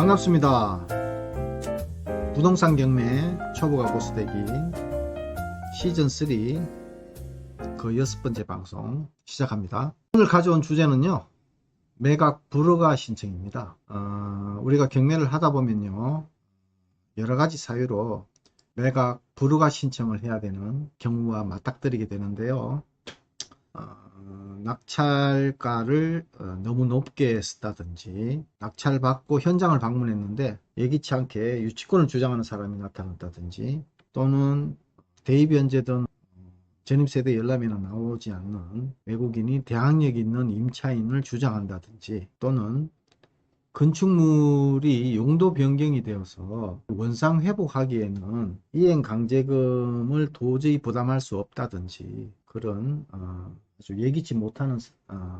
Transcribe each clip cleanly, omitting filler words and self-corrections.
반갑습니다. 부동산 경매 초보가 보스되기 시즌3 그 6번째 방송 시작합니다. 오늘 가져온 주제는요, 매각 불허가 신청입니다. 우리가 경매를 하다 보면요, 여러가지 사유로 매각 불허가 신청을 해야 되는 경우와 맞닥뜨리게 되는데요. 낙찰가를 너무 높게 썼다든지, 낙찰받고 현장을 방문했는데 예기치 않게 유치권을 주장하는 사람이 나타났다든지, 또는 대입연재든 전입세대 열람에는 나오지 않는 외국인이 대항력 있는 임차인을 주장한다든지, 또는 건축물이 용도 변경이 되어서 원상 회복하기에는 이행강제금을 도저히 부담할 수 없다든지, 그런 아주 예기치 못하는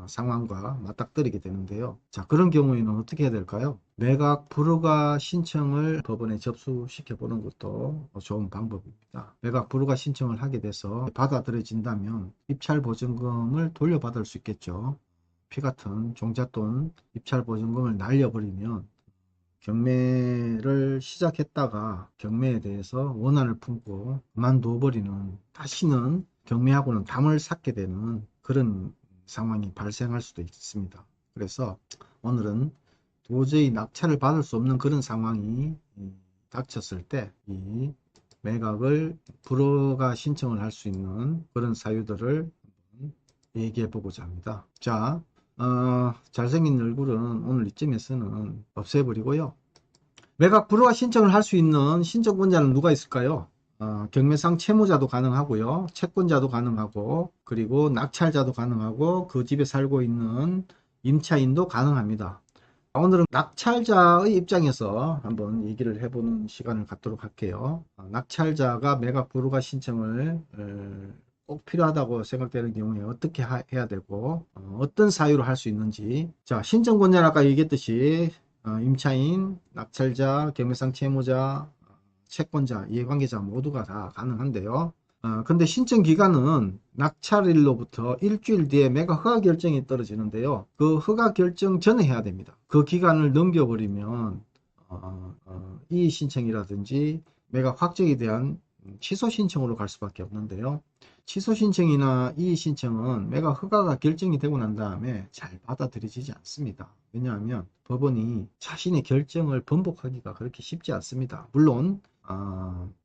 상황과 맞닥뜨리게 되는데요. 자, 그런 경우에는 어떻게 해야 될까요? 매각 불허가 신청을 법원에 접수시켜 보는 것도 좋은 방법입니다. 매각 불허가 신청을 하게 돼서 받아들여진다면 입찰보증금을 돌려받을 수 있겠죠. 피같은 종잣돈 입찰보증금을 날려버리면 경매를 시작했다가 경매에 대해서 원한을 품고 그만둬버리는, 다시는 경매하고는 담을 쌓게 되는 그런 상황이 발생할 수도 있습니다. 그래서 오늘은 도저히 낙찰을 받을 수 없는 그런 상황이 닥쳤을 때 이 매각을 불허가 신청을 할 수 있는 그런 사유들을 얘기해 보고자 합니다. 자, 잘생긴 얼굴은 오늘 이쯤에서는 없애버리고요. 매각 불허가 신청을 할 수 있는 신청권자는 누가 있을까요? 경매상 채무자도 가능하고요, 채권자도 가능하고, 그리고 낙찰자도 가능하고, 그 집에 살고 있는 임차인도 가능합니다. 오늘은 낙찰자의 입장에서 한번 얘기를 해보는 시간을 갖도록 할게요. 낙찰자가 매각 불허가 신청을 꼭 필요하다고 생각되는 경우에 어떻게 해야 되고, 어떤 사유로 할 수 있는지. 자, 신청권자는 아까 얘기했듯이 임차인, 낙찰자, 경매상 채무자, 채권자, 이해관계자 모두가 다 가능한데요. 근데 신청 기간은 낙찰일로부터 일주일 뒤에 매각 허가 결정이 떨어지는데요. 그 허가 결정 전에 해야 됩니다. 그 기간을 넘겨버리면 이의 신청이라든지 매각 확정에 대한 취소 신청으로 갈 수밖에 없는데요. 취소 신청이나 이의 신청은 매각 허가가 결정이 되고 난 다음에 잘 받아들여지지 않습니다. 왜냐하면 법원이 자신의 결정을 번복하기가 그렇게 쉽지 않습니다. 물론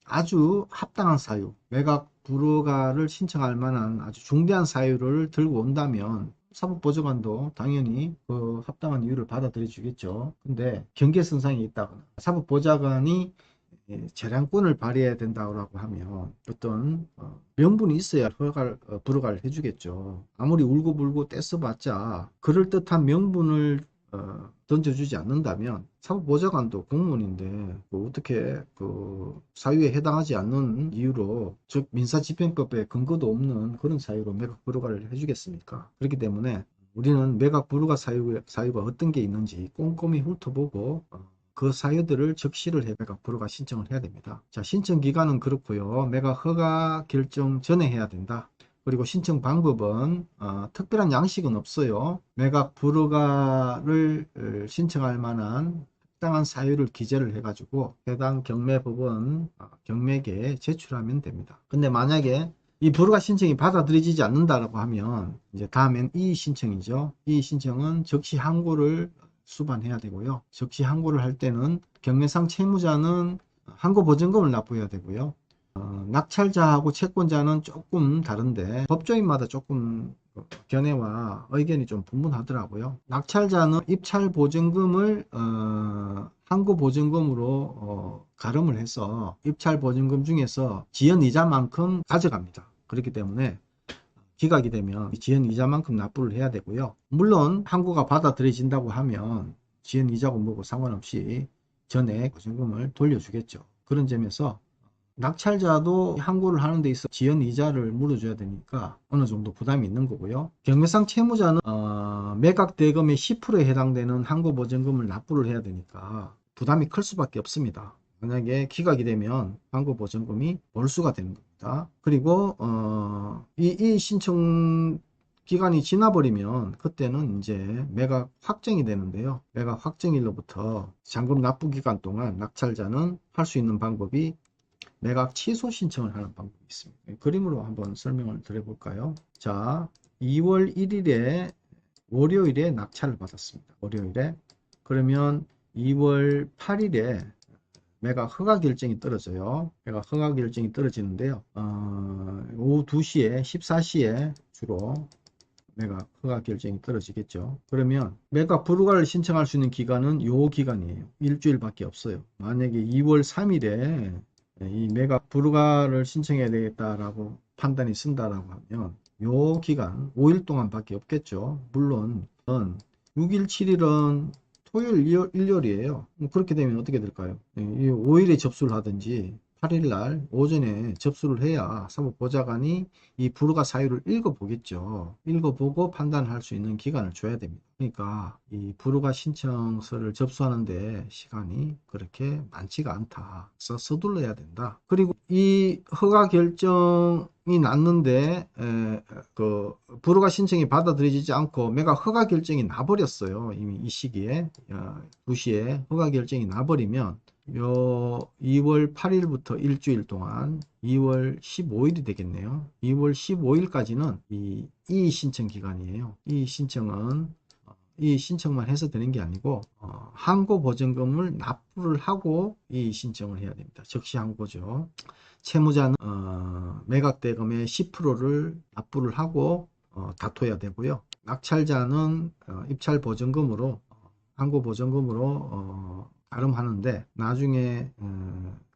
아주 합당한 사유, 매각 불허가를 신청할 만한 아주 중대한 사유를 들고 온다면 사법보조관도 당연히 그 합당한 이유를 받아들여 주겠죠. 근데 경계선상에 있다거나 사법보좌관이 재량권을 발휘해야 된다고 하면 어떤 명분이 있어야 불허가를 해주겠죠. 아무리 울고불고 떼써봤자 그럴듯한 명분을 던져주지 않는다면 사법보좌관도 공무원인데 어떻게 그 사유에 해당하지 않는 이유로, 즉 민사집행법에 근거도 없는 그런 사유로 매각 불허가를 해주겠습니까? 그렇기 때문에 우리는 매각 불허가 사유가 어떤 게 있는지 꼼꼼히 훑어보고 그 사유들을 적시를 해 매각 불허가 신청을 해야 됩니다. 자, 신청 기간은 그렇고요. 매각 허가 결정 전에 해야 된다. 그리고 신청 방법은 특별한 양식은 없어요. 매각 불허가를 신청할 만한 합당한 사유를 기재를 해가지고 해당 경매법원 경매계에 제출하면 됩니다. 근데 만약에 이 불허가 신청이 받아들여지지 않는다라고 하면 이제 다음엔 이의 신청이죠. 이의 신청은 적시 항고를 수반해야 되고요. 적시 항고를 할 때는 경매상 채무자는 항고 보증금을 납부해야 되고요. 낙찰자하고 채권자는 조금 다른데 법조인마다 조금 견해와 의견이 좀 분분하더라고요. 낙찰자는 입찰 보증금을 항고 보증금으로 가름을 해서 입찰 보증금 중에서 지연 이자만큼 가져갑니다. 그렇기 때문에 기각이 되면 지연 이자만큼 납부를 해야 되고요. 물론 항고가 받아들여진다고 하면 지연 이자고 뭐고 상관없이 전액 보증금을 돌려주겠죠. 그런 점에서 낙찰자도 항고를 하는 데 있어 지연 이자를 물어줘야 되니까 어느 정도 부담이 있는 거고요. 경매상 채무자는 매각 대금의 10%에 해당되는 항고 보증금을 납부를 해야 되니까 부담이 클 수밖에 없습니다. 만약에 기각이 되면 항고 보증금이 몰수가 되는 겁니다. 그리고 이 신청 기간이 지나버리면 그때는 이제 매각 확정이 되는데요. 매각 확정일로부터 잔금 납부 기간 동안 낙찰자는 할 수 있는 방법이 매각 취소 신청을 하는 방법이 있습니다. 그림으로 한번 설명을 드려볼까요? 자, 2월 1일에 월요일에 낙찰을 받았습니다. 월요일에. 그러면 2월 8일에 매각 허가 결정이 떨어져요. 매각 허가 결정이 떨어지는데요. 오후 2시에 14시에 주로 매각 허가 결정이 떨어지겠죠. 그러면 매각 불허가를 신청할 수 있는 기간은 요 기간이에요. 일주일밖에 없어요. 만약에 2월 3일에 이 매각 불허가를 신청해야 되겠다라고 판단이 쓴다라고 하면 요 기간 5일 동안밖에 없겠죠. 물론 6일 7일은 토요일 일요일이에요. 그렇게 되면 어떻게 될까요? 5일에 접수를 하든지 8일 날 오전에 접수를 해야 사법보좌관이 이 불허가 사유를 읽어보겠죠. 읽어보고 판단할 수 있는 기간을 줘야 됩니다. 그러니까 이 불허가 신청서를 접수하는데 시간이 그렇게 많지가 않다. 그래서 서둘러야 된다. 그리고 이 허가 결정이 났는데 그 불허가 신청이 받아들여지지 않고 매각 허가 결정이 나버렸어요. 이미 이 시기에 2시에 허가 결정이 나버리면 요 2월 8일부터 일주일 동안 2월 15일이 되겠네요. 2월 15일까지는 이 이의 신청 기간이에요. 이 신청만 해서 되는 게 아니고 항고 보증금을 납부를 하고 이 신청을 해야 됩니다. 즉시 항고죠. 채무자는 매각 대금의 10%를 납부를 하고 다퉈야 되고요. 낙찰자는 입찰 보증금으로 항고 보증금으로 가름하는데 나중에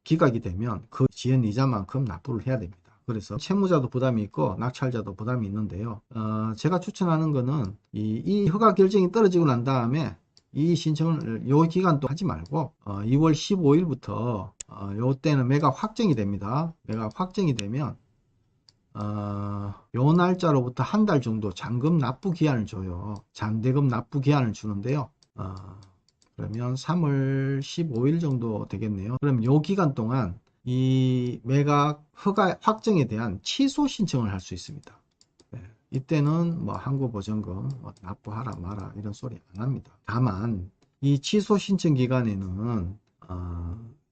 기각이 되면 그 지연 이자만큼 납부를 해야 됩니다. 그래서 채무자도 부담이 있고 낙찰자도 부담이 있는데요. 제가 추천하는 거는 이 허가 결정이 떨어지고 난 다음에 이 신청을 요 기간 또 하지 말고 2월 15일부터 요 때는 매각 확정이 됩니다. 매각 확정이 되면 요 날짜로부터 한 달 정도 잔금 납부 기한을 줘요. 잔대금 납부 기한을 주는데요. 그러면 3월 15일 정도 되겠네요. 그럼 요 기간 동안 이 매각 허가 확정에 대한 취소 신청을 할 수 있습니다. 네. 이때는 뭐 항고 보증금 뭐 납부하라 마라 이런 소리 안 합니다. 다만 이 취소 신청 기간에는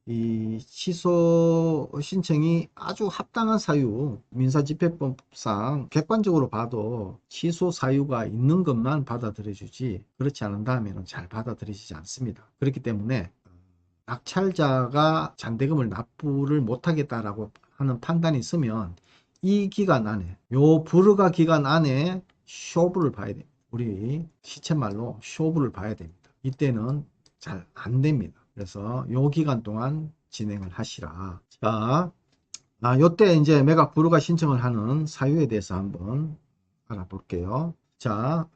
이 취소 신청이 아주 합당한 사유, 민사집행법상 객관적으로 봐도 취소 사유가 있는 것만 받아들여주지 그렇지 않은다면 잘 받아들여지지 않습니다. 그렇기 때문에 낙찰자가 잔대금을 납부를 못하겠다라고 하는 판단이 있으면 이 기간 안에, 요 불허가 기간 안에 쇼부를 봐야 됩니다. 우리 시쳇말로 쇼부를 봐야 됩니다. 이때는 잘 안 됩니다. 그래서 요 기간 동안 진행을 하시라. 자, 요때 이제 매각 불허가 신청을 하는 사유에 대해서 한번 알아볼게요. 자,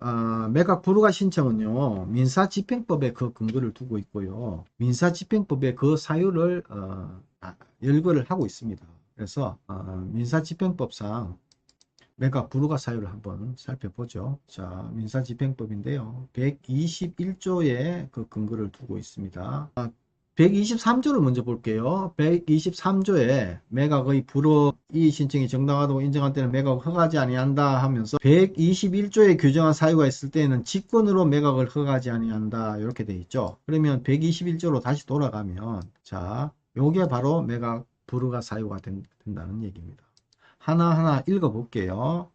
매각 불허가 신청은요, 민사집행법에 그 근거를 두고 있고요. 민사집행법에 그 사유를 열거를 하고 있습니다. 그래서 민사집행법상 매각 불허가 사유를 한번 살펴보죠. 자, 민사집행법인데요. 121조에 그 근거를 두고 있습니다. 123조를 먼저 볼게요. 123조에 매각의 불허 이의 신청이 정당하다고 인정한 때는 매각을 허가하지 아니한다 하면서 121조에 규정한 사유가 있을 때에는 직권으로 매각을 허가하지 아니한다 이렇게 돼 있죠. 그러면 121조로 다시 돌아가면 자, 요게 바로 매각 불허가 사유가 된다는 얘기입니다. 하나하나 읽어볼게요.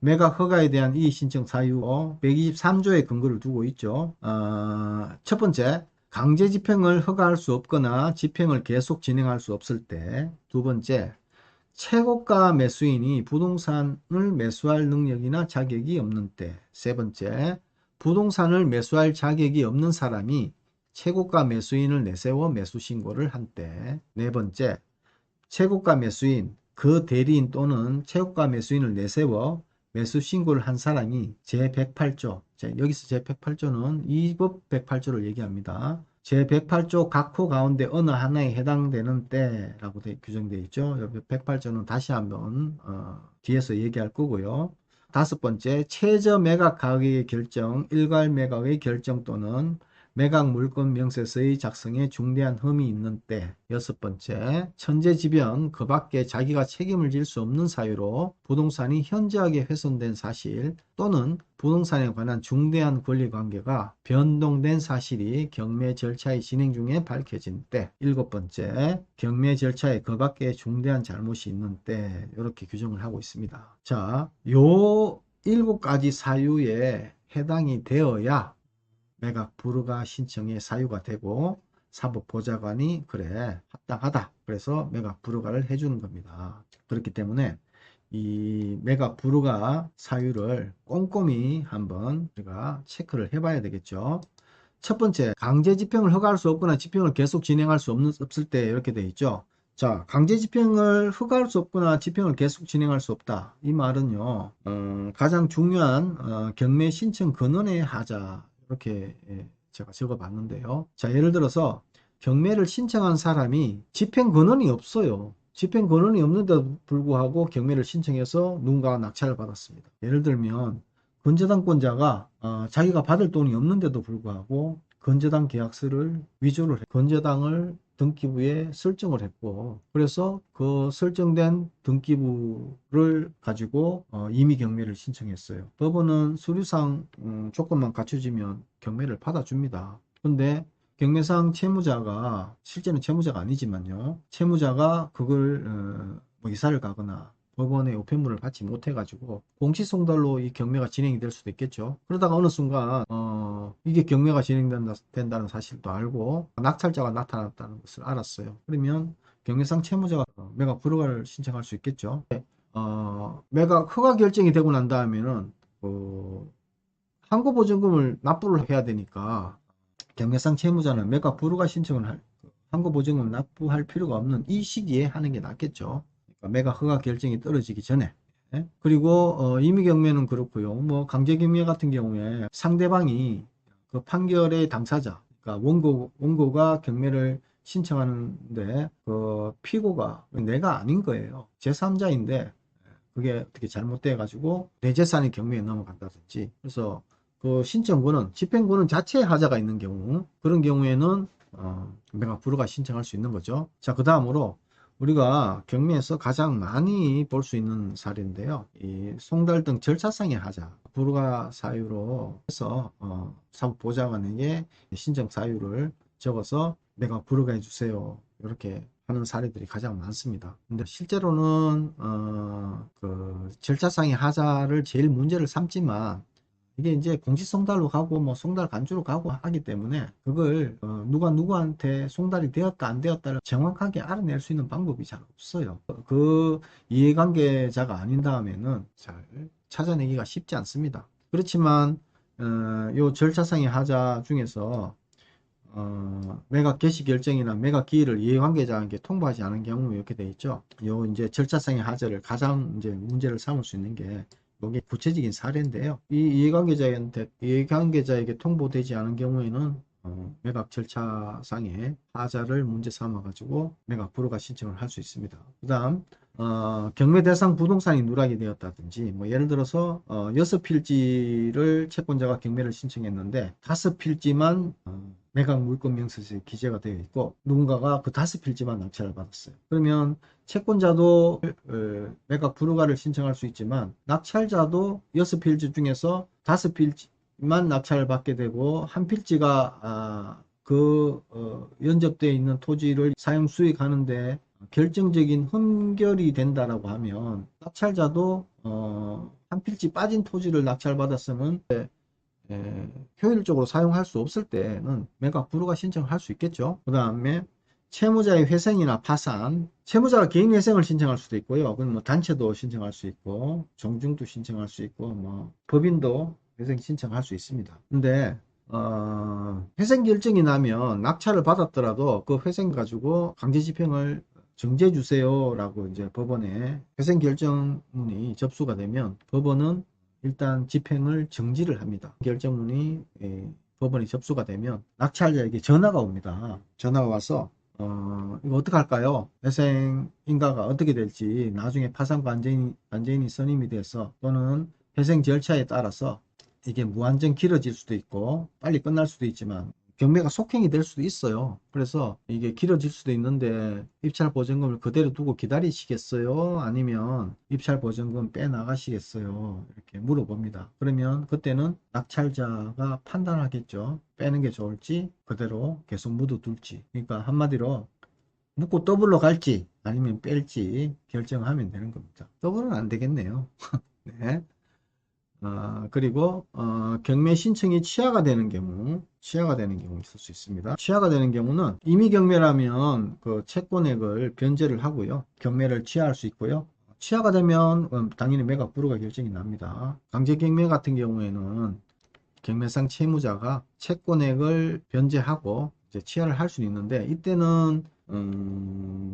매각 허가에 대한 이의 신청 사유 123조의 근거를 두고 있죠. 첫 번째, 강제 집행을 허가할 수 없거나 집행을 계속 진행할 수 없을 때. 두 번째, 최고가 매수인이 부동산을 매수할 능력이나 자격이 없는 때. 세 번째, 부동산을 매수할 자격이 없는 사람이 최고가 매수인을 내세워 매수 신고를 한 때. 네 번째, 최고가 매수인, 그 대리인 또는 최고가 매수인을 내세워 매수 신고를 한 사람이 제108조, 여기서 제108조는 이 법 108조를 얘기합니다. 제108조 각 호 가운데 어느 하나에 해당되는 때라고 규정되어 있죠. 108조는 다시 한번 뒤에서 얘기할 거고요. 다섯 번째, 최저 매각 가격의 결정, 일괄 매각의 결정 또는 매각 물권 명세서의 작성에 중대한 흠이 있는 때. 여섯 번째, 천재지변 그 밖에 자기가 책임을 질 수 없는 사유로 부동산이 현저하게 훼손된 사실 또는 부동산에 관한 중대한 권리관계가 변동된 사실이 경매 절차의 진행 중에 밝혀진 때. 일곱 번째, 경매 절차에 그 밖에 중대한 잘못이 있는 때. 이렇게 규정을 하고 있습니다. 자, 요 일곱 가지 사유에 해당이 되어야 매각 불허가 신청의 사유가 되고 사법보좌관이 그래 합당하다 그래서 매각 불허가를 해주는 겁니다. 그렇기 때문에 이 매각 불허가 사유를 꼼꼼히 한번 우리가 체크를 해봐야 되겠죠. 첫 번째, 강제 집행을 허가할 수 없거나 집행을 계속 진행할 수 없을 때 이렇게 돼 있죠. 자, 강제 집행을 허가할 수 없거나 집행을 계속 진행할 수 없다. 이 말은요, 가장 중요한 경매 신청 근원의 하자 이렇게 제가 적어봤는데요. 자, 예를 들어서 경매를 신청한 사람이 집행 근원이 없어요. 집행 권한이 없는데도 불구하고 경매를 신청해서 누군가가 낙찰을 받았습니다. 예를 들면 건재당권자가 자기가 받을 돈이 없는데도 불구하고 건재당 계약서를 위조를 건재당을 등기부에 설정을 했고 그래서 그 설정된 등기부를 가지고 임의 경매를 신청했어요. 법원은 서류상 조건만 갖춰지면 경매를 받아줍니다. 근데 경매상 채무자가 실제는 채무자가 아니지만요. 채무자가 그걸 뭐 이사를 가거나 법원의 우편물을 받지 못해 가지고 공시송달로 이 경매가 진행이 될 수도 있겠죠. 그러다가 어느 순간 이게 경매가 진행된다는 사실도 알고 낙찰자가 나타났다는 것을 알았어요. 그러면 경매상 채무자가 매각 불허가를 신청할 수 있겠죠. 매각 허가 결정이 되고 난 다음에는 항고보증금을 납부를 해야 되니까 경매상 채무자는 매각 불허가 신청을 항고보증금을 납부할 필요가 없는 이 시기에 하는 게 낫겠죠. 그러니까 매각 허가 결정이 떨어지기 전에. 예? 그리고 임의경매는 그렇고요. 뭐 강제경매 같은 경우에 상대방이 그 판결의 당사자, 그러니까 원고가 경매를 신청하는데 그 피고가 내가 아닌 거예요. 제3자인데 그게 어떻게 잘못돼 가지고 내 재산이 경매에 넘어간다든지 그래서 그 신청권은 집행권은 자체에 하자가 있는 경우 그런 경우에는 매각 불허가 신청할 수 있는 거죠. 자, 그 다음으로 우리가 경매에서 가장 많이 볼 수 있는 사례인데요. 이 송달 등 절차상의 하자 불허가 사유로 해서 사법보좌관에게 신청 사유를 적어서 매각 불허가 해주세요. 이렇게 하는 사례들이 가장 많습니다. 근데 실제로는 그 절차상의 하자를 제일 문제를 삼지만 이게 이제 공시송달로 가고 뭐 송달 간주로 가고 하기 때문에 그걸 누가 누구한테 송달이 되었다 안 되었다를 정확하게 알아낼 수 있는 방법이 잘 없어요. 그 이해관계자가 아닌 다음에는 잘 찾아내기가 쉽지 않습니다. 그렇지만 요 절차상의 하자 중에서 매각 개시 결정이나 매각 기일을 이해관계자에게 통보하지 않은 경우 이렇게 돼 있죠. 요 이제 절차상의 하자를 가장 이제 문제를 삼을 수 있는 게 이게 구체적인 사례인데요. 이 이해관계자에게 통보되지 않은 경우에는 매각 절차상의 하자를 문제 삼아 가지고 매각 불허가 신청을 할 수 있습니다. 그 다음 경매 대상 부동산이 누락이 되었다든지 뭐 예를 들어서 6필지를 채권자가 경매를 신청했는데 5필지만 매각 물권 명세서에 기재가 되어 있고 누군가가 그 5필지만 낙찰을 받았어요. 그러면 채권자도 매각 불허가를 신청할 수 있지만 낙찰자도 6필지 중에서 5필지만 낙찰을 받게 되고 한 필지가 연접되어 있는 토지를 사용 수익하는데 결정적인 흠결이 된다라고 하면 낙찰자도 한 필지 빠진 토지를 낙찰받았으면 효율적으로 사용할 수 없을 때는 매각 불허가 신청을 할 수 있겠죠. 그 다음에 채무자의 회생이나 파산, 채무자가 개인 회생을 신청할 수도 있고요. 그럼 뭐 단체도 신청할 수 있고 정중도 신청할 수 있고 뭐 법인도 회생 신청할 수 있습니다. 근데 회생 결정이 나면 낙찰을 받았더라도 그 회생 가지고 강제 집행을 정지해 주세요 라고 이제 법원에 회생 결정문이 접수가 되면 법원은 일단 집행을 정지를 합니다. 결정문이 법원에 접수가 되면 낙찰자에게 전화가 옵니다. 전화가 와서 이거 어떡할까요? 회생 인가가 어떻게 될지 나중에 파산과 안전인이 선임이 돼서 또는 회생 절차에 따라서 이게 무한정 길어질 수도 있고 빨리 끝날 수도 있지만 경매가 속행이 될 수도 있어요. 그래서 이게 길어질 수도 있는데 입찰 보증금을 그대로 두고 기다리시겠어요? 아니면 입찰 보증금 빼나가시겠어요? 이렇게 물어봅니다. 그러면 그때는 낙찰자가 판단하겠죠. 빼는 게 좋을지 그대로 계속 묻어둘지. 그러니까 한마디로 묻고 더블로 갈지 아니면 뺄지 결정하면 되는 겁니다. 더블은 안 되겠네요. 네. 그리고 경매 신청이 취하가 되는 경우 있을 수 있습니다. 취하가 되는 경우는 임의 경매라면 그 채권액을 변제를 하고요. 경매를 취하할 수 있고요. 취하가 되면 당연히 매각 불허가 결정이 납니다. 강제 경매 같은 경우에는 경매상 채무자가 채권액을 변제하고 이제 취하를 할 수 있는데 이때는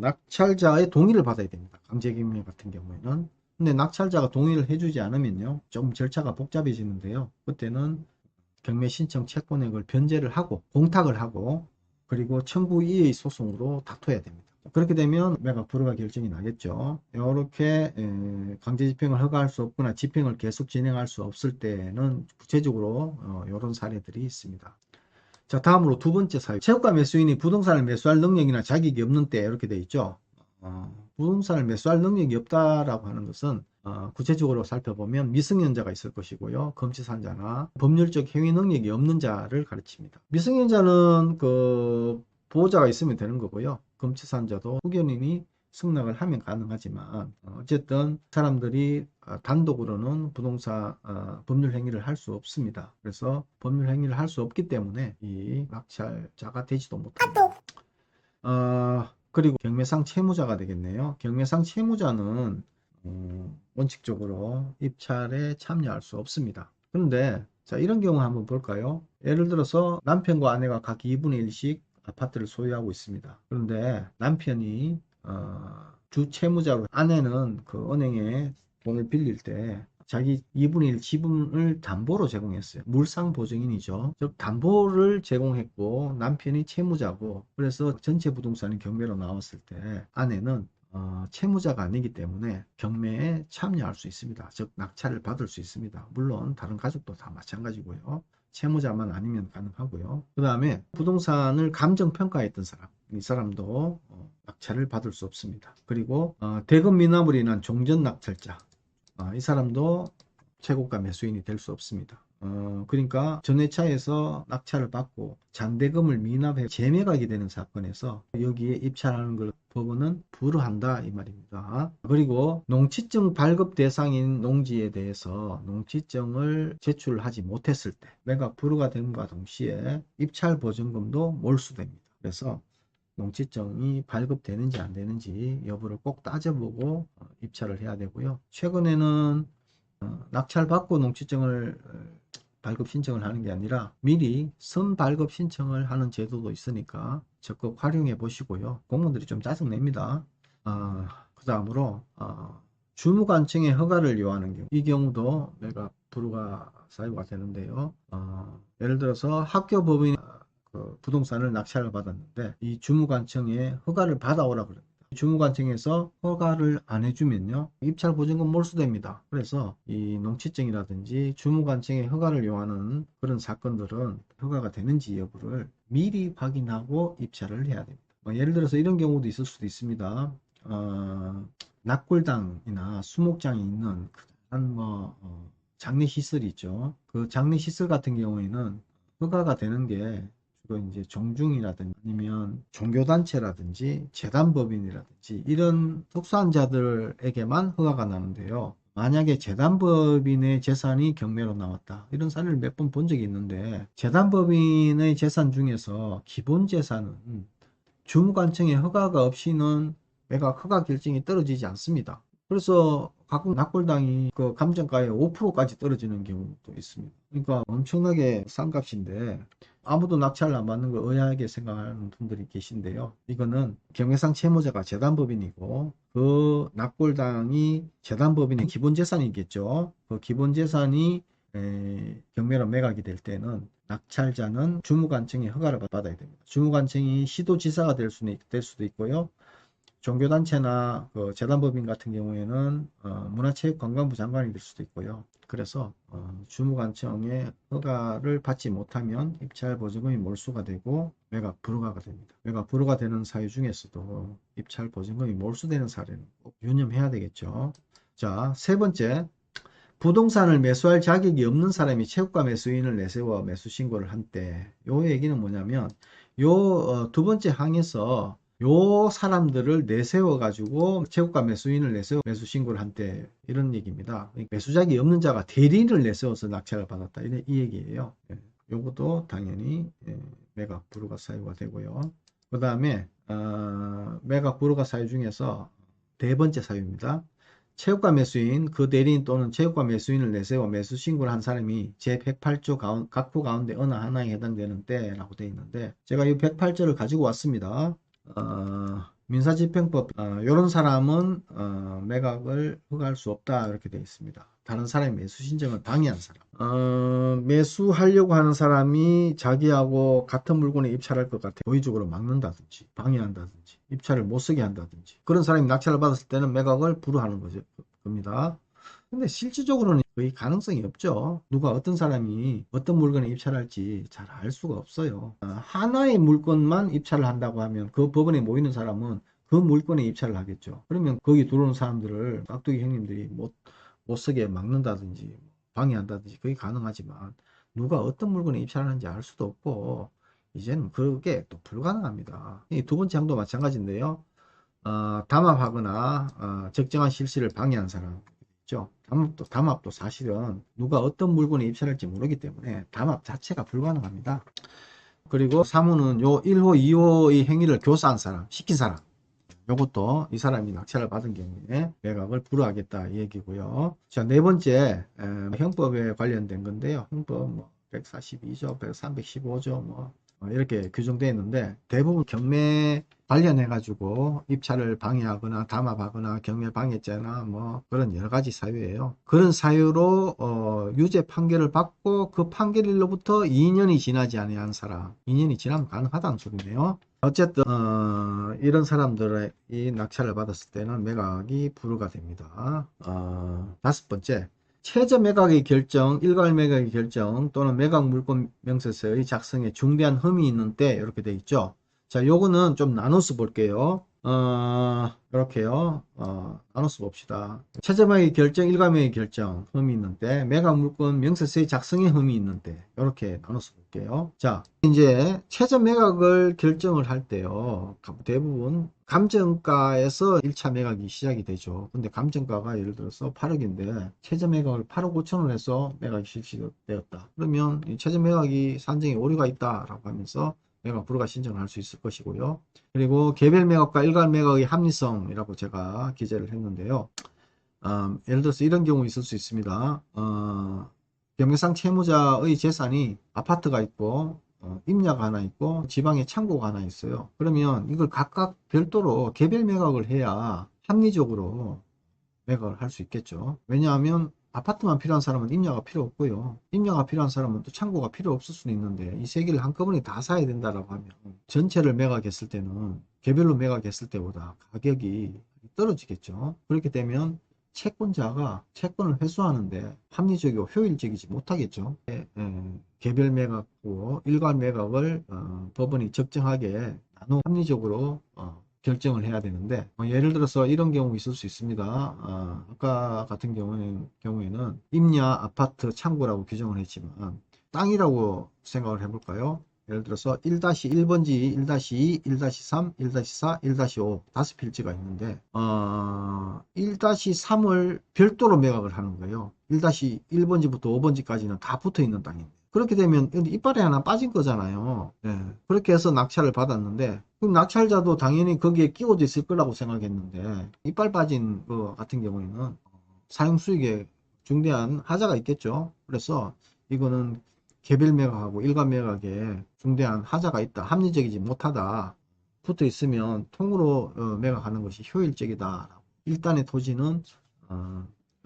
낙찰자의 동의를 받아야 됩니다. 강제 경매 같은 경우에는. 근데 낙찰자가 동의를 해주지 않으면요, 좀 절차가 복잡해지는데요. 그때는 경매 신청 채권액을 변제를 하고 공탁을 하고 그리고 청구 이의 소송으로 다퉈야 됩니다. 그렇게 되면 매각 불허가 결정이 나겠죠. 이렇게 강제 집행을 허가할 수 없거나 집행을 계속 진행할 수 없을 때는 구체적으로 이런 사례들이 있습니다. 자, 다음으로 두 번째 사유. 채무가 매수인이 부동산을 매수할 능력이나 자격이 없는 때 이렇게 돼 있죠. 부동산을 매수할 능력이 없다라고 하는 것은 구체적으로 살펴보면 미성년자가 있을 것이고요. 검치산자나 법률적 행위 능력이 없는 자를 가르칩니다. 미성년자는 그 보호자가 있으면 되는 거고요. 검치산자도 후견인이 승낙을 하면 가능하지만 어쨌든 사람들이 단독으로는 부동산 법률 행위를 할 수 없습니다. 그래서 법률 행위를 할 수 없기 때문에 이 낙찰자가 되지도 못합니다. 그리고 경매상 채무자가 되겠네요. 경매상 채무자는 원칙적으로 입찰에 참여할 수 없습니다. 그런데 자, 이런 경우 한번 볼까요? 예를 들어서 남편과 아내가 각 2분의 1씩 아파트를 소유하고 있습니다. 그런데 남편이 주 채무자로 아내는 그 은행에 돈을 빌릴 때 자기 2분의 1 지분을 담보로 제공했어요. 물상보증인이죠. 즉 담보를 제공했고 남편이 채무자고 그래서 전체 부동산이 경매로 나왔을 때 아내는 채무자가 아니기 때문에 경매에 참여할 수 있습니다. 즉 낙찰을 받을 수 있습니다. 물론 다른 가족도 다 마찬가지고요. 채무자만 아니면 가능하고요. 그 다음에 부동산을 감정평가했던 사람, 이 사람도 낙찰을 받을 수 없습니다. 그리고 대금 미납으로 인한 종전 낙찰자, 이 사람도 최고가 매수인이 될 수 없습니다. 그러니까 전회차에서 낙찰을 받고 잔대금을 미납해 재매각이 되는 사건에서 여기에 입찰하는 걸 법원은 불허한다 이 말입니다. 그리고 농취증 발급 대상인 농지에 대해서 농취증을 제출하지 못했을 때 매각 불허가 됨과 동시에 입찰 보증금도 몰수됩니다. 그래서 농취증이 발급되는지 안 되는지 여부를 꼭 따져보고 입찰을 해야 되고요. 최근에는 낙찰받고 농취증을 발급 신청을 하는 게 아니라 미리 선발급 신청을 하는 제도도 있으니까 적극 활용해 보시고요. 공무원들이 좀 짜증냅니다. 그 다음으로 주무관청의 허가를 요하는 경우, 이 경우도 매각 불허가 사유가 되는데요. 예를 들어서 학교법인 그 부동산을 낙찰을 받았는데 이 주무관청에 허가를 받아오라 그럽니다. 주무관청에서 허가를 안 해주면요 입찰 보증금 몰수됩니다. 그래서 이 농취증이라든지 주무관청의 허가를 요하는 그런 사건들은 허가가 되는지 여부를 미리 확인하고 입찰을 해야 됩니다. 예를 들어서 이런 경우도 있을 수도 있습니다. 낙골당이나 수목장이 있는 한 장례시설이 있죠. 그 장례시설 같은 경우에는 허가가 되는 게 주로 이제 종중이라든지 아니면 종교단체라든지 재단법인이라든지 이런 특수한 자들에게만 허가가 나는데요. 만약에 재단법인의 재산이 경매로 나왔다. 이런 사례를 몇 번 본 적이 있는데 재단법인의 재산 중에서 기본 재산은 주무관청의 허가가 없이는 매각 허가 결정이 떨어지지 않습니다. 그래서 가끔 낙골당이 그 감정가의 5%까지 떨어지는 경우도 있습니다. 그러니까 엄청나게 싼 값인데 아무도 낙찰을 안 받는 걸 의아하게 생각하는 분들이 계신데요. 이거는 경매상 채무자가 재단법인이고 그 낙골당이 재단법인의 기본 재산이겠죠. 그 기본 재산이 경매로 매각이 될 때는 낙찰자는 주무관청의 허가를 받아야 됩니다. 주무관청이 시도지사가 될 수도 있고요. 종교단체나 그 재단법인 같은 경우에는 문화체육관광부 장관이 될 수도 있고요. 그래서 주무관청의 허가를 받지 못하면 입찰 보증금이 몰수가 되고 매각 불허가 됩니다. 매각 불허가 되는 사유 중에서도 입찰 보증금이 몰수되는 사례는 꼭 유념해야 되겠죠. 자, 세 번째, 부동산을 매수할 자격이 없는 사람이 최고가 매수인을 내세워 매수 신고를 한 때, 요 얘기는 뭐냐면 요 두 번째 항에서 요 사람들을 내세워 가지고 최고가 매수인을 내세워 매수 신고를 한 때, 이런 얘기입니다. 매수자격이 없는 자가 대리인을 내세워서 낙찰을 받았다, 이 얘기예요. 요것도 당연히 매각 불허가 사유가 되고요. 그 다음에 매각 불허가 사유 중에서 네 번째 사유입니다. 최고가 매수인, 그 대리인 또는 최고가 매수인을 내세워 매수 신고를 한 사람이 제108조 각부 가운데 어느 하나에 해당되는 때라고 되어 있는데, 제가 이 108조를 가지고 왔습니다. 민사집행법, 이런 사람은 매각을 허가할 수 없다, 이렇게 되어 있습니다. 다른 사람의 매수 신청을 방해한 사람, 매수하려고 하는 사람이 자기하고 같은 물건에 입찰할 것 같아 고의적으로 막는다든지 방해한다든지 입찰을 못 쓰게 한다든지, 그런 사람이 낙찰을 받았을 때는 매각을 불허하는 겁니다. 근데 실질적으로는 거의 가능성이 없죠. 누가 어떤 사람이 어떤 물건에 입찰할지 잘 알 수가 없어요. 하나의 물건만 입찰을 한다고 하면 그 법원에 모이는 사람은 그 물건에 입찰을 하겠죠. 그러면 거기 들어오는 사람들을 깍두기 형님들이 못 쓰게 막는다든지 방해한다든지 그게 가능하지만, 누가 어떤 물건에 입찰하는지 알 수도 없고 이제는 그게 또 불가능합니다. 이 두 번째 항도 마찬가지인데요. 담합하거나 적정한 실시를 방해한 사람 있죠. 담합도 사실은 누가 어떤 물건에 입찰할지 모르기 때문에 담합 자체가 불가능합니다. 그리고 3호는 요 1호, 2호의 행위를 교사한 사람, 시킨 사람, 요것도 이 사람이 낙찰을 받은 경우에 매각을 불허하겠다, 이 얘기고요. 자, 네 번째, 형법에 관련된 건데요. 형법 뭐 142조, 315조 뭐 이렇게 규정되어 있는데, 대부분 경매 관련해 가지고 입찰을 방해하거나 담합하거나 경매 방해죄나 뭐 그런 여러 가지 사유예요. 그런 사유로 유죄 판결을 받고 그 판결일로부터 2년이 지나지 아니한 사람, 2년이 지나면 가능하다는 소리네요. 어쨌든 이런 사람들의 이 낙찰을 받았을 때는 매각이 불허가 됩니다. 다섯 번째, 최저 매각의 결정, 일괄 매각의 결정 또는 매각 물권 명세서의 작성에 중대한 흠이 있는 때, 이렇게 돼 있죠. 자, 요거는 좀 나눠서 볼게요. 이렇게요. 나눠서 봅시다. 최저 매각의 결정, 일괄 매각의 결정 흠이 있는 때, 매각 물권 명세서의 작성에 흠이 있는 때, 이렇게 나눠서 볼게요. 자, 이제 최저 매각을 결정을 할 때요, 대부분 감정가에서 1차 매각이 시작이 되죠. 근데 감정가가 예를 들어서 8억인데 최저 매각을 8억 5천원 해서 매각이 실시되었다. 그러면 이 최저 매각이 산정에 오류가 있다라고 하면서 매각 불허가 신청을 할 수 있을 것이고요. 그리고 개별 매각과 일괄 매각의 합리성이라고 제가 기재를 했는데요. 예를 들어서 이런 경우 있을 수 있습니다. 경매상 채무자의 재산이 아파트가 있고 임야가 하나 있고 지방에 창고가 하나 있어요. 그러면 이걸 각각 별도로 개별 매각을 해야 합리적으로 매각을 할 수 있겠죠. 왜냐하면 아파트만 필요한 사람은 임야가 필요 없고요. 임야가 필요한 사람은 또 창고가 필요 없을 수는 있는데, 이 세 개를 한꺼번에 다 사야 된다라고 하면 전체를 매각했을 때는 개별로 매각했을 때보다 가격이 떨어지겠죠. 그렇게 되면 채권자가 채권을 회수하는데 합리적이고 효율적이지 못하겠죠. 개별 매각과 일괄 매각을 법원이 적정하게 나눠 합리적으로 결정을 해야 되는데, 예를 들어서 이런 경우 있을 수 있습니다. 아까 같은 경우에는 임야, 아파트, 창고라고 규정을 했지만 땅이라고 생각을 해볼까요? 예를 들어서 1-1번지, 1-2, 1-3, 1-4, 1-5 다섯 필지가 있는데 1-3을 별도로 매각을 하는 거예요. 1-1번지부터 5번지까지는 다 붙어 있는 땅입니다. 그렇게 되면 이빨이 하나 빠진 거잖아요. 그렇게 해서 낙찰을 받았는데, 그럼 낙찰자도 당연히 거기에 끼워져 있을 거라고 생각했는데, 이빨 빠진 거 같은 경우에는 사용 수익에 중대한 하자가 있겠죠. 그래서 이거는 개별 매각하고 일괄 매각에 중대한 하자가 있다, 합리적이지 못하다, 붙어 있으면 통으로 매각하는 것이 효율적이다. 일단의 토지는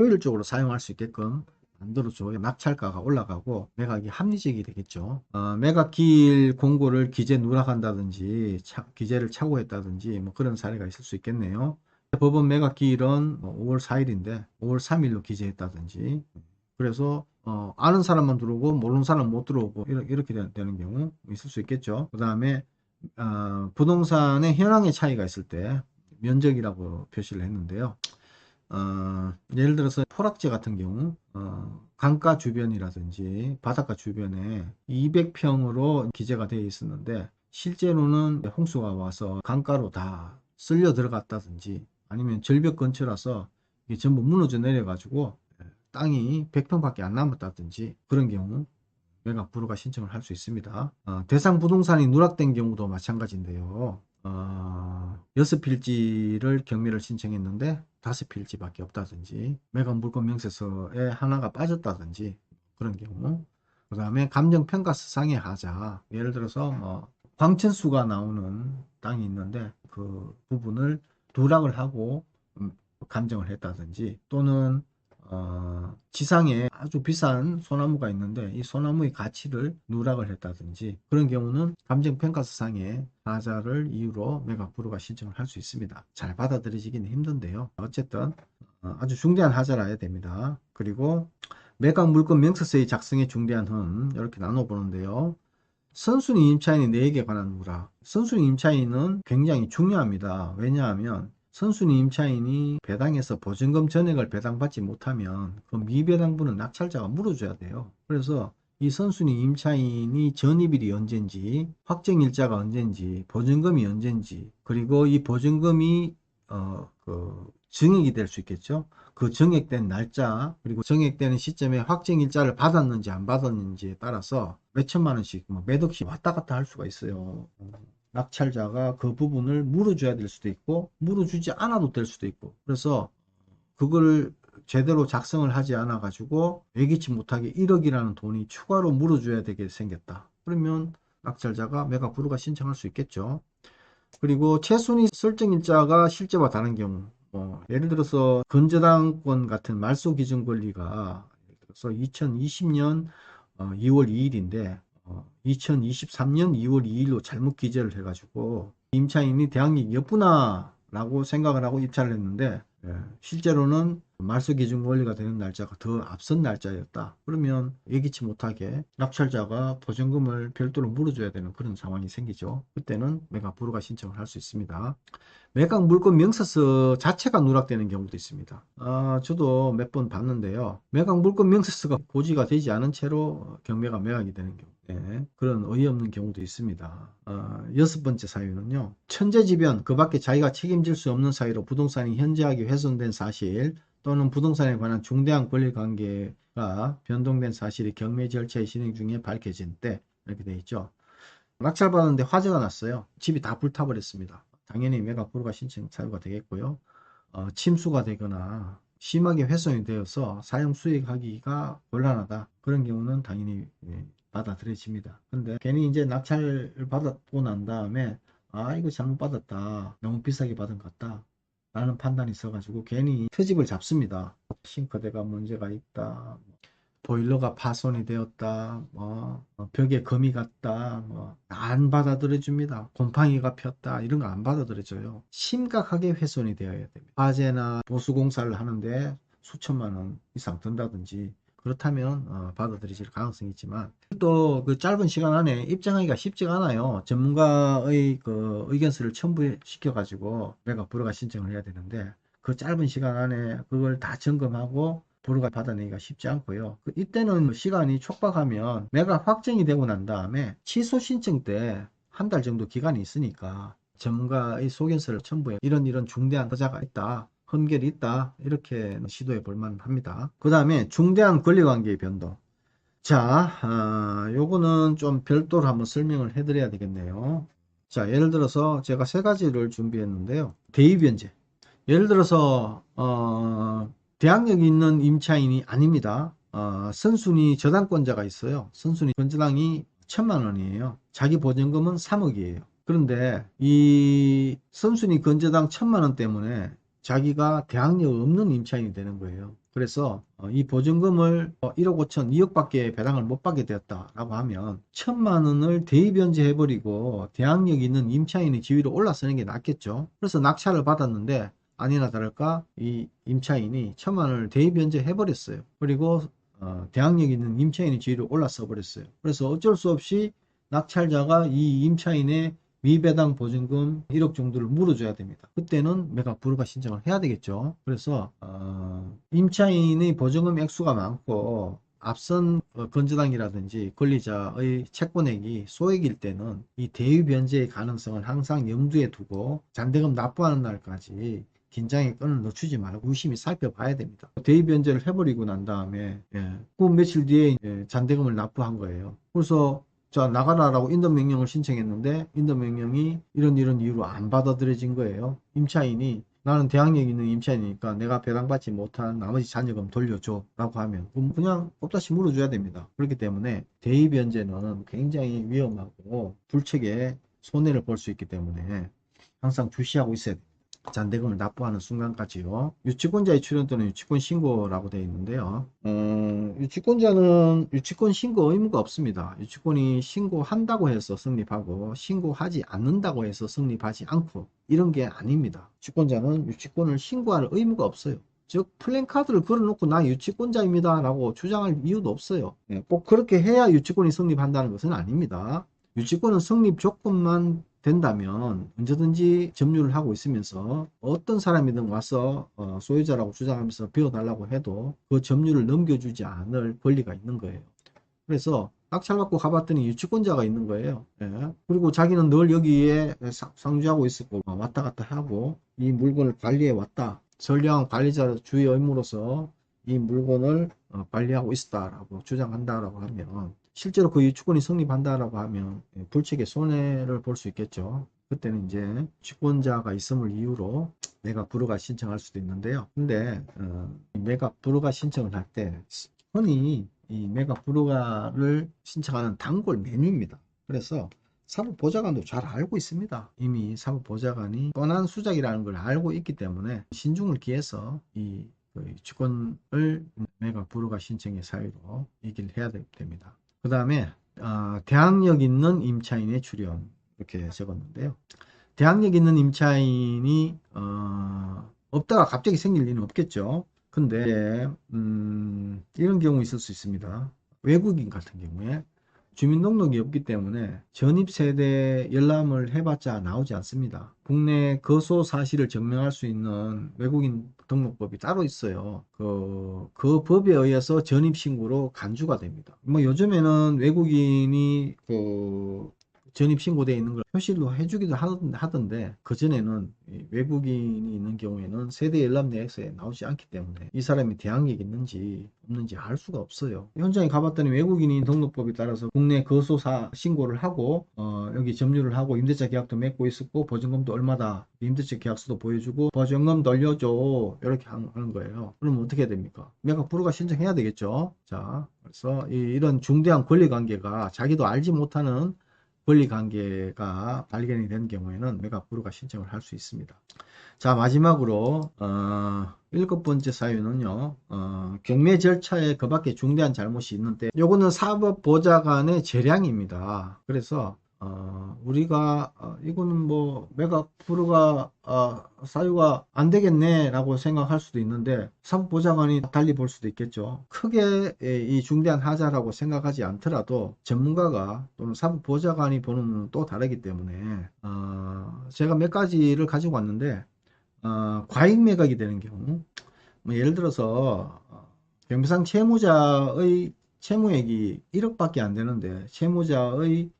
효율적으로 사용할 수 있게끔 만들어줘야 낙찰가가 올라가고 매각이 합리적이 되겠죠. 매각기일 공고를 기재 누락한다든지 기재를 착오했다든지 뭐 그런 사례가 있을 수 있겠네요. 법원 매각기일은 5월 4일인데 5월 3일로 기재했다든지 그래서 아는 사람만 들어오고 모르는 사람 못 들어오고 이렇게 되는 경우 있을 수 있겠죠. 그 다음에 부동산의 현황의 차이가 있을 때 면적이라고 표시를 했는데요. 예를 들어서 포락지 같은 경우 강가 주변이라든지 바닷가 주변에 200평으로 기재가 되어 있었는데 실제로는 홍수가 와서 강가로 다 쓸려 들어갔다든지 아니면 절벽 근처라서 이게 전부 무너져 내려 가지고 땅이 100평밖에 안 남았다든지 그런 경우 매각 불허가 신청을 할 수 있습니다. 대상 부동산이 누락된 경우도 마찬가지인데요. 6필지를 경매를 신청했는데 5필지밖에 없다든지 매각 물권 명세서에 하나가 빠졌다든지 그런 경우, 그 다음에 감정평가서상의 하자, 예를 들어서 광천수가 나오는 땅이 있는데 그 부분을 누락을 하고 감정을 했다든지 또는 지상에 아주 비싼 소나무가 있는데 이 소나무의 가치를 누락을 했다든지 그런 경우는 감정평가서상의 하자를 이유로 매각 불허가 신청을 할 수 있습니다. 잘 받아들여지기는 힘든데요. 어쨌든 아주 중대한 하자라 해야 됩니다. 그리고 매각 물권 명세서의 작성에 중대한 흠 이렇게 나눠보는데요. 선순위 임차인의 내역에 관한 누락. 선순위 임차인은 굉장히 중요합니다. 왜냐하면 선순위 임차인이 배당해서 보증금 전액을 배당받지 못하면 그 미배당분은 낙찰자가 물어줘야 돼요. 그래서 이 선순위 임차인이 전입일이 언젠지, 확정일자가 언젠지, 보증금이 언젠지, 그리고 이 보증금이 증액이 될 수 있겠죠. 그 증액된 날짜 그리고 증액되는 시점에 확정일자를 받았는지 안 받았는지에 따라서 몇 천만 원씩 몇 억씩 왔다 갔다 할 수가 있어요. 낙찰자가 그 부분을 물어줘야 될 수도 있고 물어주지 않아도 될 수도 있고 그래서 그걸 제대로 작성을 하지 않아 가지고 예기치 못하게 1억이라는 돈이 추가로 물어줘야 되게 생겼다. 그러면 낙찰자가 매각 불허가 신청할 수 있겠죠. 그리고 최순위 설정일자가 실제와 다른 경우 예를 들어서 근저당권 같은 말소 기준 권리가 예를 들어서 2020년 2월 2일인데 2023년 2월 2일로 잘못 기재를 해가지고 임차인이 대항력이 없구나 라고 생각을 하고 입찰을 했는데 실제로는 말소 기준 권리가 되는 날짜가 더 앞선 날짜였다. 그러면 예기치 못하게 낙찰자가 보증금을 별도로 물어줘야 되는 그런 상황이 생기죠. 그때는 매각 불허가 신청을 할 수 있습니다. 매각 물권 명세서 자체가 누락되는 경우도 있습니다. 저도 몇 번 봤는데요. 매각 물권 명세서가 고지가 되지 않은 채로 경매가 매각이 되는 경우, 그런 어이없는 경우도 있습니다. 6번째 사유는요. 천재지변, 그 밖에 자기가 책임질 수 없는 사유로 부동산이 현저하게 훼손된 사실 또는 부동산에 관한 중대한 권리관계가 변동된 사실이 경매 절차의 진행 중에 밝혀진 때 이렇게 되어 있죠. 낙찰받았는데 화재가 났어요. 집이 다 불타버렸습니다. 당연히 매각 불허가 신청 사유가 되겠고요. 침수가 되거나 심하게 훼손이 되어서 사용 수익하기가 곤란하다. 그런 경우는 당연히 받아들여집니다. 근데 괜히 이제 낙찰을 받고 난 다음에 이거 잘못 받았다. 너무 비싸게 받은 것 같다. 라는 판단이 있어가지고 괜히 트집을 잡습니다. 싱크대가 문제가 있다. 보일러가 파손이 되었다, 벽에 금이 갔다, 안 받아들여 줍니다. 곰팡이가 폈다, 이런 거 안 받아들여줘요. 심각하게 훼손이 되어야 됩니다. 화재나 보수공사를 하는데 수천만 원 이상 든다든지, 그렇다면 받아들여질 가능성이 있지만 또 그 짧은 시간 안에 입증하기가 쉽지가 않아요. 전문가의 그 의견서를 첨부시켜 가지고 매각 불허가 신청을 해야 되는데 그 짧은 시간 안에 그걸 다 점검하고 불허가 받아내기가 쉽지 않고요. 이때는 시간이 촉박하면 매각 확정이 되고 난 다음에 취소 신청 때 한 달 정도 기간이 있으니까 전문가의 소견서를 첨부해 이런 중대한 허자가 있다. 흠결이 있다. 이렇게 시도해 볼 만합니다. 그 다음에 중대한 권리관계의 변동. 자, 요거는 좀 별도로 한번 설명을 해드려야 되겠네요. 자, 예를 들어서 제가 세 가지를 준비했는데요. 대의변제. 예를 들어서 대항력이 있는 임차인이 아닙니다. 선순위 저당권자가 있어요. 선순위 건저당이 1,000만 원이에요. 자기 보증금은 3억이에요. 그런데 이 선순위 건저당 1,000만 원 때문에 자기가 대항력 없는 임차인이 되는 거예요. 그래서 이 보증금을 1억 5천, 2억밖에 배당을 못 받게 되었다라고 하면 1,000만 원을 대의변제해버리고 대항력 있는 임차인의 지위로 올라서는 게 낫겠죠. 그래서 낙찰을 받았는데 아니나 다를까 이 임차인이 1,000만 원을 대의변제 해버렸어요. 그리고 대항력 있는 임차인의 지위로 올라서 버렸어요. 그래서 어쩔 수 없이 낙찰자가 이 임차인의 미배당 보증금 1억 정도를 물어줘야 됩니다. 그때는 매각 불허가 신청을 해야 되겠죠. 그래서 임차인의 보증금 액수가 많고 앞선 건저당이라든지 권리자의 채권액이 소액일 때는 이 대위 변제의 가능성을 항상 염두에 두고 잔대금 납부하는 날까지 긴장의 끈을 늦추지 말고 유심히 살펴봐야 됩니다. 대위 변제를 해버리고 난 다음에 그 며칠 뒤에 잔대금을 납부한 거예요. 그래서 자 나가라라고 인도 명령을 신청했는데 인도 명령이 이런 이유로 안 받아들여진 거예요. 임차인이 나는 대항력 있는 임차인이니까 내가 배당받지 못한 나머지 잔여금 돌려줘 라고 하면 그냥 꼽다시 물어줘야 됩니다. 그렇기 때문에 대위 변제는 굉장히 위험하고 불책에 손해를 볼 수 있기 때문에 항상 주시하고 있어야 됩니다. 잔대금을 납부하는 순간까지요. 유치권자의 출연 또는 유치권 신고라고 되어 있는데요. 유치권자는 유치권 신고 의무가 없습니다. 유치권이 신고한다고 해서 성립하고 신고하지 않는다고 해서 성립하지 않고 이런 게 아닙니다. 유치권자는 유치권을 신고할 의무가 없어요. 즉 플랜카드를 걸어놓고 나 유치권자입니다 라고 주장할 이유도 없어요. 꼭 그렇게 해야 유치권이 성립한다는 것은 아닙니다. 유치권은 성립 조건만 된다면 언제든지 점유를 하고 있으면서 어떤 사람이든 와서 소유자라고 주장하면서 비워달라고 해도 그 점유를 넘겨주지 않을 권리가 있는 거예요. 그래서 낙찰받고 가봤더니 유치권자가 있는 거예요. 그리고 자기는 늘 여기에 상주하고 있었고 왔다 갔다 하고 이 물건을 관리해 왔다. 선량한 관리자 주의 의무로서 이 물건을 관리하고 있었다라고 주장한다라고 하면 실제로 그 유치권이 성립한다라고 하면 불책의 손해를 볼 수 있겠죠. 그때는 이제 주권자가 있음을 이유로 매각 불허가 신청할 수도 있는데요. 근데 매각 불허가 신청을 할 때 흔히 이 매각 불허가를 신청하는 단골 메뉴입니다. 그래서 사법보좌관도 잘 알고 있습니다. 이미 사법보좌관이 뻔한 수작이라는 걸 알고 있기 때문에 신중을 기해서 이 주권을 매각 불허가 신청의 사유로 얘기를 해야 됩니다. 그 다음에 대항력 있는 임차인의 출연 이렇게 적었는데요. 대항력 있는 임차인이 없다가 갑자기 생길 리는 없겠죠. 근데 이런 경우 있을 수 있습니다. 외국인 같은 경우에 주민등록이 없기 때문에 전입세대 열람을 해봤자 나오지 않습니다. 국내 거소 사실을 증명할 수 있는 외국인 등록법이 따로 있어요. 그 법에 의해서 전입신고로 간주가 됩니다. 뭐 요즘에는 외국인이 전입신고되어 있는 걸 표시로 해주기도 하던데 그전에는 외국인이 있는 경우에는 세대 열람 내역서에 나오지 않기 때문에 이 사람이 대항력이 있는지 없는지 알 수가 없어요. 현장에 가봤더니 외국인이 등록법에 따라서 국내 거소사 신고를 하고 여기 점유를 하고 임대차 계약도 맺고 있었고 보증금도 얼마다 임대차 계약서도 보여주고 보증금 돌려줘 이렇게 하는 거예요. 그러면 어떻게 해야 됩니까? 매각 불허가 신청해야 되겠죠. 자, 그래서 이런 중대한 권리관계가 자기도 알지 못하는 권리관계가 발견이 된 경우에는 매각 불허가 신청을 할 수 있습니다. 자, 마지막으로 7번째 사유는요. 경매 절차에 그 밖에 중대한 잘못이 있는데 요거는 사법보좌관의 재량입니다. 그래서 우리가 이거는 뭐 매각 불허가 사유가 안 되겠네 라고 생각할 수도 있는데 사법보좌관이 달리 볼 수도 있겠죠. 크게 이 중대한 하자라고 생각하지 않더라도 전문가가 또는 사법보좌관이 보는 눈은 또 다르기 때문에 제가 몇 가지를 가지고 왔는데 과잉 매각이 되는 경우 뭐 예를 들어서 경매상 채무자의 채무액이 1억밖에 안 되는데 채무자의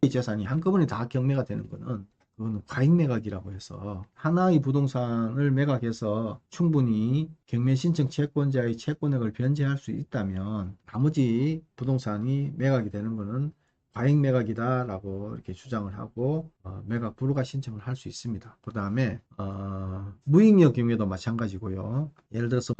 재산이 한꺼번에 다 경매가 되는 거는 그거는 과잉 매각이라고 해서 하나의 부동산을 매각해서 충분히 경매 신청 채권자의 채권액을 변제할 수 있다면 나머지 부동산이 매각이 되는 거는 과잉 매각이다 라고 이렇게 주장을 하고 매각 불허가 신청을 할 수 있습니다. 그 다음에 무익력 경매도 마찬가지고요. 예를 들어서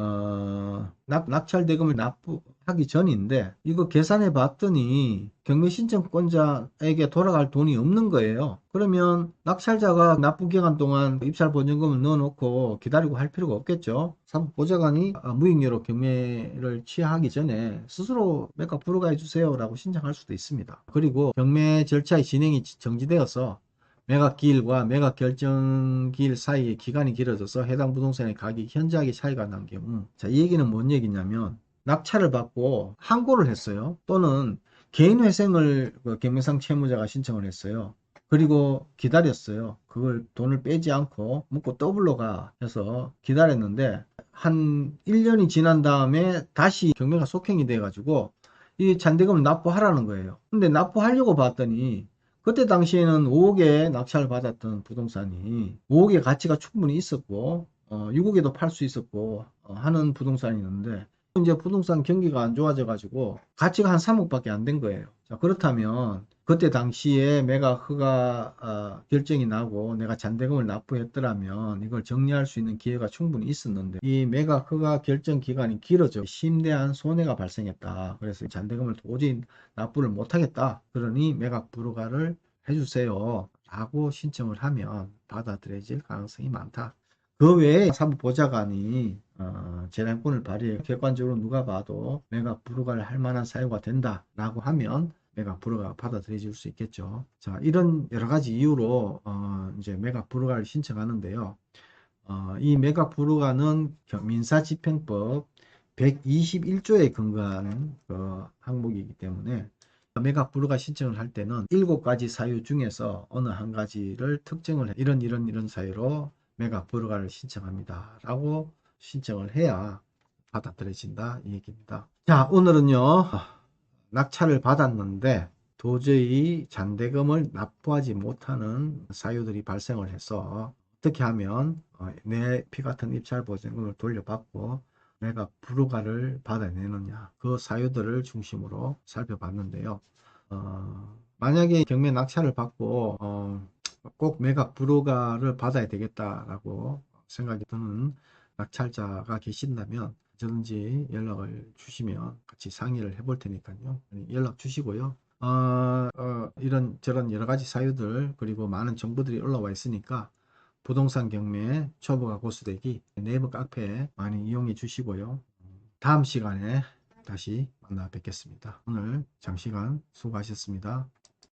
낙찰 대금을 납부하기 전인데 이거 계산해 봤더니 경매 신청권자에게 돌아갈 돈이 없는 거예요. 그러면 낙찰자가 납부 기간 동안 입찰 보증금을 넣어놓고 기다리고 할 필요가 없겠죠. 사법보좌관이 무익료로 경매를 취하하기 전에 스스로 매각 불허가 해주세요 라고 신청할 수도 있습니다. 그리고 경매 절차의 진행이 정지되어서 매각기일과 매각결정기일 사이의 기간이 길어져서 해당 부동산의 가격이 현저하게 차이가 난 경우 자, 이 얘기는 뭔 얘기냐면 낙찰을 받고 항고를 했어요. 또는 개인회생을 경매상 채무자가 신청을 했어요. 그리고 기다렸어요. 그걸 돈을 빼지 않고 묻고 더블로 가 해서 기다렸는데 한 1년이 지난 다음에 다시 경매가 속행이 돼 가지고 이 잔대금을 납부하라는 거예요. 근데 납부하려고 봤더니 그때 당시에는 5억에 낙찰을 받았던 부동산이 5억의 가치가 충분히 있었고 6억에도 팔 수 있었고 하는 부동산이 있는데 이제 부동산 경기가 안 좋아져 가지고 가치가 한 3억밖에 안 된 거예요. 자, 그렇다면 그때 당시에 매각 허가 결정이 나고 내가 잔대금을 납부했더라면 이걸 정리할 수 있는 기회가 충분히 있었는데 이 매각 허가 결정 기간이 길어져 심대한 손해가 발생했다. 그래서 잔대금을 도저히 납부를 못하겠다. 그러니 매각 불허가를 해주세요. 라고 신청을 하면 받아들여질 가능성이 많다. 그 외에 사무보좌관이 재량권을 발휘해 객관적으로 누가 봐도 매각 불허가를 할 만한 사유가 된다라고 하면 매각 불허가 받아들여질 수 있겠죠. 자, 이런 여러 가지 이유로 이제 매각 불허가를 신청하는데요. 이 매각 불허가는 민사집행법 121조에 근거한 그 항목이기 때문에 매각 불허가 신청을 할 때는 7가지 사유 중에서 어느 한 가지를 특정을 해 이런 사유로 매각 불허가를 신청합니다 라고 신청을 해야 받아들여진다 이 얘기입니다. 자, 오늘은요 낙찰을 받았는데 도저히 잔대금을 납부하지 못하는 사유들이 발생을 해서 어떻게 하면 내 피 같은 입찰 보증금을 돌려받고 내가 불허가를 받아내느냐 그 사유들을 중심으로 살펴봤는데요. 만약에 경매 낙찰을 받고 꼭 매각 불허가를 받아야 되겠다라고 생각이 드는 낙찰자가 계신다면 언제든지 연락을 주시면 같이 상의를 해볼 테니까요. 연락 주시고요. 이런 저런 여러 가지 사유들 그리고 많은 정보들이 올라와 있으니까 부동산 경매 초보가 고수되기 네이버 카페 많이 이용해 주시고요. 다음 시간에 다시 만나 뵙겠습니다. 오늘 장시간 수고하셨습니다.